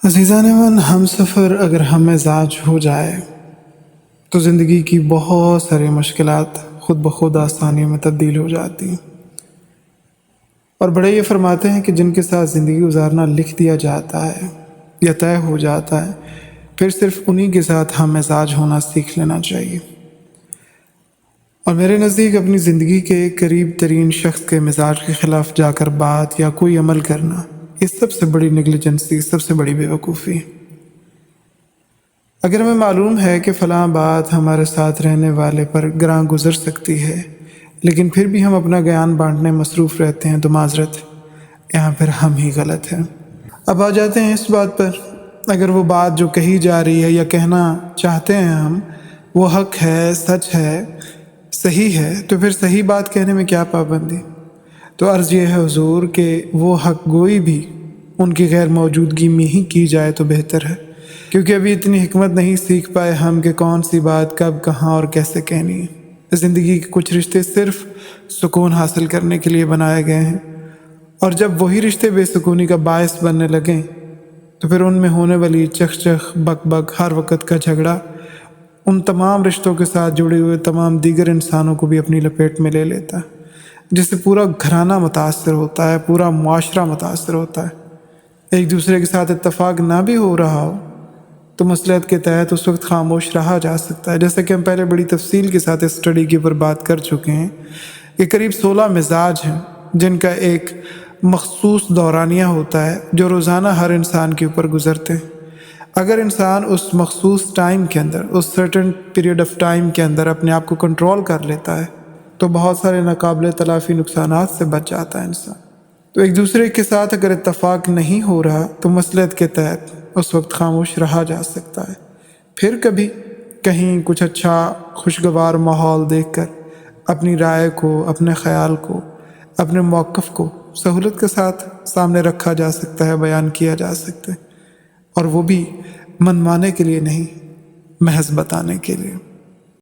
عزیزان من، ہم سفر اگر ہم مزاج ہو جائے تو زندگی کی بہت ساری مشکلات خود بخود آسانی میں تبدیل ہو جاتی ہیں۔ اور بڑے یہ فرماتے ہیں کہ جن کے ساتھ زندگی گزارنا لکھ دیا جاتا ہے یا طے ہو جاتا ہے، پھر صرف انہی کے ساتھ ہم مزاج ہونا سیکھ لینا چاہیے۔ اور میرے نزدیک اپنی زندگی کے قریب ترین شخص کے مزاج کے خلاف جا کر بات یا کوئی عمل کرنا، یہ سب سے بڑی نیگلیجنسی، سب سے بڑی بے وقوفی ہے۔ اگر ہمیں معلوم ہے کہ فلاں بات ہمارے ساتھ رہنے والے پر گراں گزر سکتی ہے، لیکن پھر بھی ہم اپنا گیان بانٹنے مصروف رہتے ہیں، تو معذرت، یہاں پھر ہم ہی غلط ہیں۔ اب آ جاتے ہیں اس بات پر، اگر وہ بات جو کہی جا رہی ہے یا کہنا چاہتے ہیں ہم، وہ حق ہے، سچ ہے، صحیح ہے، تو پھر صحیح بات کہنے میں کیا پابندی؟ تو عرض یہ ہے حضور کہ وہ حق گوئی بھی ان کی غیر موجودگی میں ہی کی جائے تو بہتر ہے، کیونکہ ابھی اتنی حکمت نہیں سیکھ پائے ہم کہ کون سی بات کب، کہاں اور کیسے کہنی ہے۔ زندگی کے کچھ رشتے صرف سکون حاصل کرنے کے لیے بنائے گئے ہیں، اور جب وہی رشتے بے سکونی کا باعث بننے لگیں تو پھر ان میں ہونے والی چخ چخ، بک بک، ہر وقت کا جھگڑا ان تمام رشتوں کے ساتھ جڑے ہوئے تمام دیگر انسانوں کو بھی اپنی لپیٹ میں لے لیتا ہے، جس سے پورا گھرانہ متاثر ہوتا ہے، پورا معاشرہ متاثر ہوتا ہے۔ ایک دوسرے کے ساتھ اتفاق نہ بھی ہو رہا ہو تو مصلحت کے تحت اس وقت خاموش رہا جا سکتا ہے، جیسے کہ ہم پہلے بڑی تفصیل کے ساتھ اس اسٹڈی کے اوپر بات کر چکے ہیں کہ قریب 16 مزاج ہیں جن کا ایک مخصوص دورانیہ ہوتا ہے جو روزانہ ہر انسان کے اوپر گزرتے ہیں۔ اگر انسان اس مخصوص ٹائم کے اندر، اس سرٹن پیریڈ آف ٹائم کے اندر اپنے آپ کو کنٹرول کر لیتا ہے تو بہت سارے ناقابل تلافی نقصانات سے بچ جاتا ہے انسان۔ تو ایک دوسرے کے ساتھ اگر اتفاق نہیں ہو رہا تو مصلحت کے تحت اس وقت خاموش رہا جا سکتا ہے، پھر کبھی کہیں کچھ اچھا خوشگوار ماحول دیکھ کر اپنی رائے کو، اپنے خیال کو، اپنے موقف کو سہولت کے ساتھ سامنے رکھا جا سکتا ہے، بیان کیا جا سکتا ہے، اور وہ بھی من مانے کے لیے نہیں، محض بتانے کے لیے۔